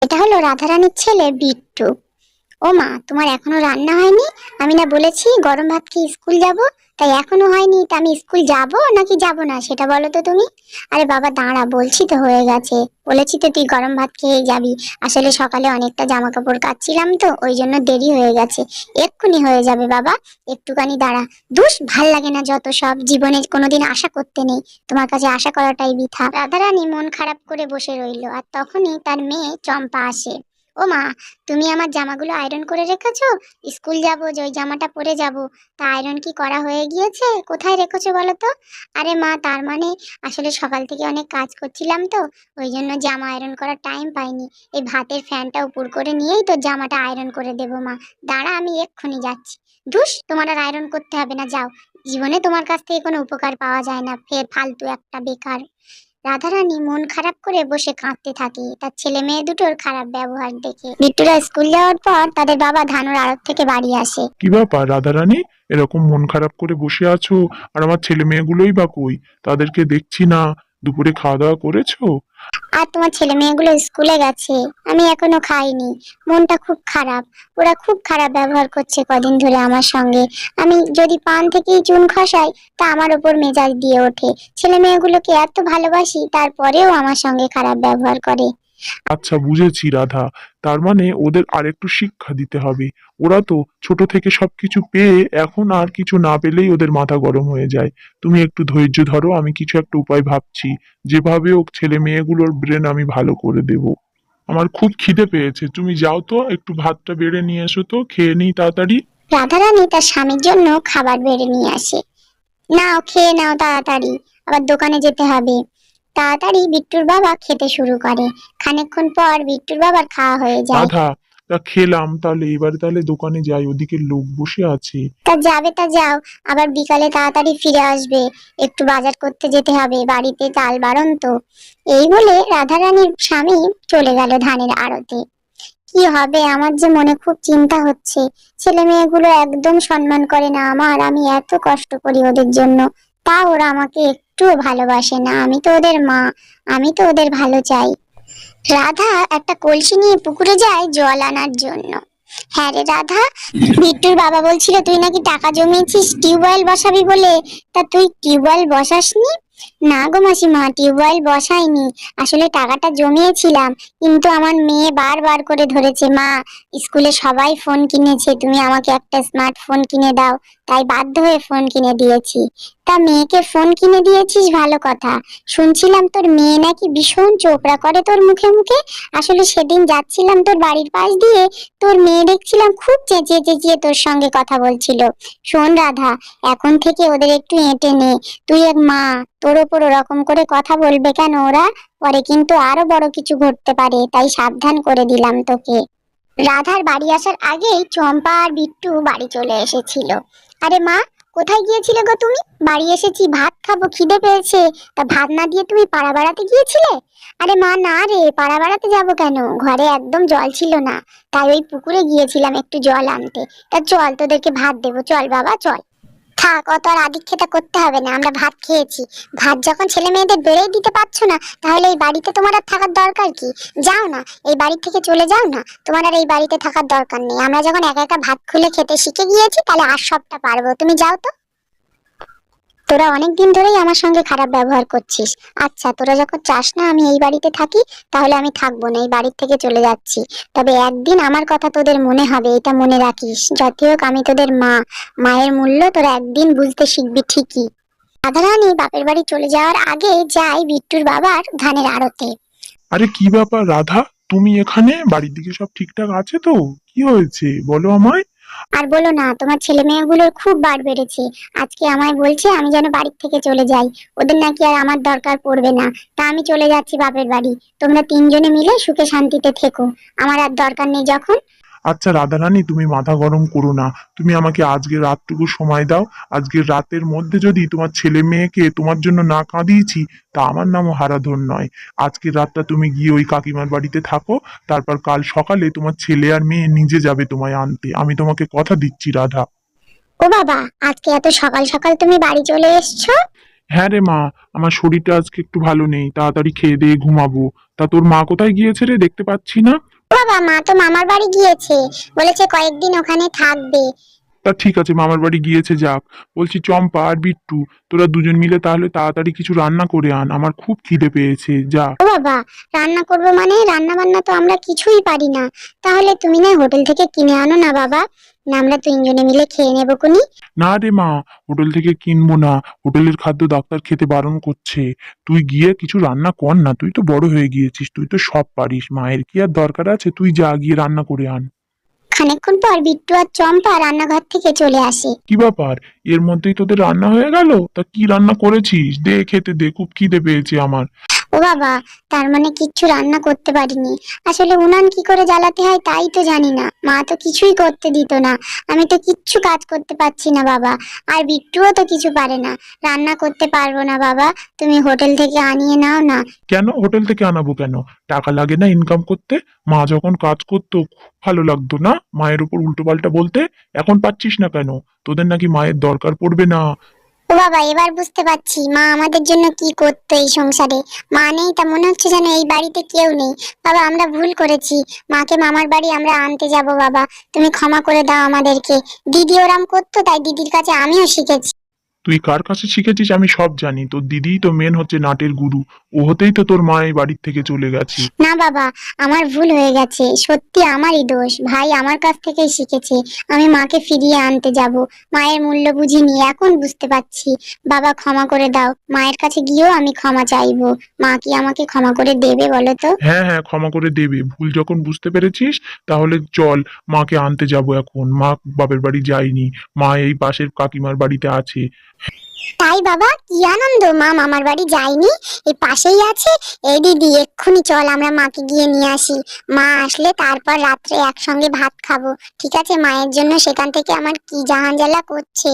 এটা হলো রাধারানীর ছেলে বিট্টু। ও মা, তোমার এখনো রান্না হয়নি? আমি না বলেছি গরম ভাত খেয়ে স্কুল যাব, তাই এখনো হয়নি। তা আমি স্কুল যাব নাকি যাব না সেটা বলো তো তুমি। আরে বাবা দাঁড়া, বলছি তো হয়ে গেছে। বলেছি তো তুই গরম ভাত খেয়ে যাবি। আসলে সকালে অনেকটা জামা কাপড় কাচ্ছিলাম তো ওই জন্য দেরি হয়ে গেছে। এক্ষুনি হয়ে যাবে বাবা, একটুখানি দাঁড়া। দুষ ভাল লাগে না যত সব, জীবনে কোনোদিন আশা করতে নেই। তোমার কাছে আশা করাটাই বৃথা। রাধারানী মন খারাপ করে বসে রইলো, আর তখনই তার মেয়ে চম্পা আসে। ও মা, তুমি আমার জামাগুলো আয়রন করে রেখেছো? স্কুল যাব যে ওই জামাটা পরে যাব, তা আয়রন কি করা হয়ে গিয়েছে? কোথায় রেখেছো বলো তো? আরে মা, তার মানে আসলে সকাল থেকে অনেক কাজ করছিলাম তো ওই জন্য জামা আয়রন করার টাইম পাইনি। এই ভাতের ফ্যানটা উপর করে নিয়েই তো জামাটা আয়রন করে দেবো মা। দাঁড়া, আমি এক্ষুনি যাচ্ছি। ধুস, তোমার আর আয়রন করতে হবে না, যাও। জীবনে তোমার কাছ থেকে কোনো উপকার পাওয়া যায় না, ফের ফালতু একটা বেকার। রাধারানী মন খারাপ করে বসে কাঁদতে থাকে তার ছেলে মেয়ে দুটোর খারাপ ব্যবহার দেখে। বিট্টুরা স্কুল যাওয়ার পর তাদের বাবা ধানুর আড়ত থেকে বাড়ি আসে। কি ব্যাপার রাধারানী, এরকম মন খারাপ করে বসে আছো? আর আমার ছেলে মেয়েগুলোই বা কই? তাদেরকে দেখছি না। দুপুরে খাওয়া দাওয়া করেছো? আর তোমার ছেলে মেয়েগুলো স্কুলে গেছে, আমি এখনো খাইনি। মনটা খুব খারাপ। ওরা খুব খারাপ ব্যবহার করছে কদিন ধরে আমার সঙ্গে। আমি যদি পান থেকেই চুন খসাই তা আমার ওপর মেজাজ দিয়ে ওঠে। ছেলে মেয়েগুলোকে এত ভালোবাসি তারপরেও আমার সঙ্গে খারাপ ব্যবহার করে। আচ্ছা, বুঝেছি রাধা। তার মানে ওদের আরেকটু শিক্ষা দিতে হবে। ওরা তো ছোট থেকে সবকিছু পেয়ে এখন আর কিছু না পেলেই ওদের মাথা গরম হয়ে যায়। তুমি একটু ধৈর্য ধরো, আমি কিছু একটা উপায় ভাবছি। যেভাবে ও ছেলে মেয়েগুলোর ব্রেন আমি ভালো করে দেব। আমার খুব খিদে পেয়েছে, তুমি যাও তো একটু ভাতটা বেড়ে নিয়ে এসো তো, খেয়ে নিই তাড়াতাড়ি। রাধারানী তার স্বামীর জন্য খাবার বেড়ে নিয়ে আসে। নাও, খেয়ে নাও তাড়াতাড়ি, আবার দোকানে যেতে হবে। তাড়াতাড়ি বিট্টুর বাবা খেতে শুরু করে। খানিকক্ষণ পর বিট্টুর বাবার খাওয়া হয়ে যায়। রাধা, তা খেলাম, তাহলে এবারে তাহলে দোকানে যাই, ওদিকে লোক বসে আছে। তা যাবে তা যাও, আবার বিকালে তাড়াতাড়ি ফিরে আসবে। একটু বাজার করতে যেতে হবে, বাড়িতে চাল বারণ তো। এই বলে রাধারানীর স্বামী চলে গেল ধানের আড়তে। কি হবে, আমার যে মনে খুব চিন্তা হচ্ছে। ছেলে মেয়েগুলো একদম সম্মান করে না আমার, আমি এত কষ্ট করি ওদের জন্য, তা ওরা আমাকে একটুও ভালোবাসে না। আমি তো ওদের মা, আমি তো ওদের ভালো চাই। রাধা একটা কলসি নিয়ে পুকুরে যায় জল আনার জন্য। হ্যাঁ রে রাধা, বিট্টুর বাবা বলছিল তুই নাকি টাকা জমিয়েছিস টিউবওয়েল বসাবি বলে, তা তুই টিউবওয়েল বসাসনি? না গো মাসিমা, টিউবওয়েল বসাইনি। আসলে টাকাটা জমিয়েছিলাম, কিন্তু আমার মেয়ে বারবার করে ধরেছে, মা স্কুলে সবাই ফোন কিনেছে, তুমি আমাকে একটা স্মার্টফোন কিনে দাও। তাই বাধ্য হয়ে ফোন কিনে দিয়েছি। তা মেয়েকে ফোন কিনে দিয়েছিস, ভালো কথা। শুনছিলাম তোর মেয়ে নাকি ভীষণ চোপড়া করে তোর মুখে মুখে। আসলে সেদিন যাচ্ছিলাম তোর বাড়ির পাশ দিয়ে, তোর মেয়ে দেখছিলাম খুব চেঁচিয়ে চেঁচিয়ে তোর সঙ্গে কথা বলছিল। শোন রাধা, এখন থেকে ওদের একটু এঁটে নে। তুই এক মা, তোর ওপর ওরকম করে কথা বলবে কেন ওরা? পরে কিন্তু আরো বড় কিছু ঘটতে পারে, তাই সাবধান করে দিলাম তোকে। রাধার বাড়ি আসার আগেই চম্পা আর বিট্টু বাড়ি চলে এসেছিল। আরে মা, কোথায় গিয়েছিলে গো তুমি? বাড়ি এসেছি, ভাত খাবো, খিদে পেয়েছে। তা ভাত না দিয়ে তুমি পাড়া বেড়াতে গিয়েছিলে? আরে মা না রে, পাড়া বেড়াতে যাবো কেন, ঘরে একদম জল ছিল না, তাই ওই পুকুরে গিয়েছিলাম একটু জল আনতে। তা চল, তোদেরকে ভাত দেবো, চল বাবা চল। থাক, অত আর আদিক্ষেতা করতে হবে না, আমরা ভাত খেয়েছি। ভাত যখন ছেলে মেয়েদের বেড়েই দিতে পারছো না, তাহলে এই বাড়িতে তোমার আর থাকার দরকার কি? যাও না, এই বাড়ি থেকে চলে যাও না। তোমার আর এই বাড়িতে থাকার দরকার নেই। আমরা যখন একা একা ভাত খুলে খেতে শিখে গিয়েছি, তাহলে আর সবটা পারবো। তুমি যাও তো। তোরা অনেকদিন ধরেই আমার সঙ্গে খারাপ ব্যবহার করছিস। আচ্ছা, তোরা যখন চাস না আমি এই বাড়িতে থাকি, তাহলে আমি থাকবো না, এই বাড়ির থেকে চলে যাচ্ছি। তবে একদিন আমার কথা তোদের মনে হবে, এটা মনে রাখিস। যতই হোক আমি তোদের মা, মায়ের মূল্য তোরা একদিন বুঝতে শিখবি ঠিকই। রাধারানী বাপের বাড়ি চলে যাওয়ার আগে যায় বিট্টুর বাবার ধানের আড়তে। আরে কি ব্যাপার রাধা, তুমি এখানে? বাড়ির দিকে সব ঠিকঠাক আছে তো? কি হয়েছে বলো আমায়। আর বলো না, তোমার ছেলে মেয়েগুলোর খুব বার বেড়েছে। আজকে আমায় বলছে আমি যেন বাড়ির থেকে চলে যাই, ওদের নাকি আর আমার দরকার পড়বে না। তা আমি চলে যাচ্ছি বাপের বাড়ি। তোমরা তিনজনে মিলে সুখে শান্তিতে থেকো, আমার আর দরকার নেই যখন। আচ্ছা রাধারানী, তুমি মাথা গরম করো না। তুমি আমাকে আজকের রাতটুকু সময় দাও। আজকের রাতের মধ্যে যদি তোমার ছেলে মেয়েকে তোমার জন্য না কাঁদিয়েছি, তা আমার নামও হারাধন নয়। আজকের রাতটা তুমি গিয়ে ওই কাকিমার বাড়িতে থাকো। তারপর কাল সকালে তোমার ছেলে আর মেয়ে নিজে যাবে তোমায় আনতে, আমি তোমাকে কথা দিচ্ছি রাধা। ও বাবা, আজকে এত সকাল সকাল তুমি বাড়ি চলে এসছো? হ্যাঁ রে মা, আমার শরীরটা আজকে একটু ভালো নেই, তাড়াতাড়ি খেয়ে দিয়ে ঘুমাবো। তা তোর মা কোথায় গিয়েছে রে, দেখতে পাচ্ছি না। বাবা, মা তো মামার বাড়ি গিয়েছে, বলেছে কয়েকদিন ওখানে থাকবে। তা ঠিক আছে, মামার বাড়ি গিয়েছে যাক। বলছি চম্পা আর বিট্টু, তোরা দুজন মিলে তাহলে তাড়াতাড়ি কিছু রান্না করে আন, আমার খুব খিদে পেয়েছে, যা। ও বাবা, রান্না করবো মানে? রান্না বান্না তো আমরা কিছুই পারি না। তাহলে তুমি না হোটেল থেকে কিনে আনো না বাবা, না আমরা তিনজনে মিলে খেয়ে নেবো কোনি। না রে মা, হোটেল থেকে কিনবো না, হোটেলের খাদ্য ডাক্তার খেতে বারণ করছে। তুই গিয়ে কিছু রান্না কর না, তুই তো বড় হয়ে গিয়েছিস, তুই তো সব পারিস, মায়ের কি আর দরকার আছে, তুই যা গিয়ে রান্না করে আন। খানিকক্ষণ পর বিট্টু আর চম্পা রান্নাঘর থেকে চলে আসে। কি ব্যাপার, এর মধ্যেই তোদের রান্না হয়ে গেল? তা কি রান্না করেছিস, দে খেতে দে, খুব খিদে পেয়েছে আমার। ও বাবা, তার মানে কিচ্ছু রান্না করতে পারিনি। আসলে উনান কি করে জ্বালাতে হয় তাই তো জানি না, মা তো কিছুই করতে দিত না। আমি তো কিচ্ছু কাজ করতে পারছি না বাবা, আর বিট্টুও তো কিছু পারে না। রান্না করতে পারবো না বাবা, তুমি হোটেল থেকে আনিয়ে নাও না। কেন হোটেল থেকে আনাবো কেন? টাকা লাগে না ইনকাম করতে? মা যখন কাজ করতো খুব ভালো লাগতো না মায়ের উপর উল্টোপাল্টা বলতে? এখন পাচ্ছিস না কেন? তোদের নাকি মায়ের দরকার পড়বে না? ও বাবা, এবার বুঝতে পারছি মা আমাদের জন্য কি করতো এই সংসারে। মা নেই তা মনে হচ্ছে যেন এই বাড়িতে কেউ নেই। বাবা, আমরা ভুল করেছি, মাকে মামার বাড়ি আমরা আনতে যাব বাবা, তুমি ক্ষমা করে দাও আমাদেরকে। দিদি ওরাম করতো তাই দিদির কাছে আমিও শিখেছি। তুই কার কাছে শিখেছিস আমি সব জানি, তোর দিদিই তো মেন হচ্ছে নাটের গুরু। ও হতেই তো তোর মা এই বাড়ির থেকে চলে গেছে। না বাবা, আমার ভুল হয়ে গেছে, সত্যি আমারই দোষ। ভাই আমার কাছ থেকেই শিখেছে। আমি মাকে ফিরিয়ে আনতে যাব, মায়ের মূল্য বুঝিনি, এখন বুঝতে পারছি। বাবা ক্ষমা করে দাও, মায়ের কাছে গিয়েও আমি ক্ষমা চাইবো। মা কি আমাকে ক্ষমা করে দেবে বলো তো? হ্যাঁ হ্যাঁ, ক্ষমা করে দেবে। ভুল যখন বুঝতে পেরেছিস তাহলে চল, মাকে আনতে যাব এখন। মা বাপের বাড়ি যায়নি, মা এই পাশের কাকিমার বাড়িতে আছে। তাই বাবা, কি আনন্দ, মা মামার বাড়ি যায়নি, এই পাশেই আছে। এই দিদি, এক্ষুনি চল আমরা মাকে গিয়ে নিয়ে আসি। মা আসলে তারপর রাত্রে একসঙ্গে ভাত খাবো, ঠিক আছে? মায়ের জন্য সেখান থেকে আমার কি জাহান জ্বালা করছে।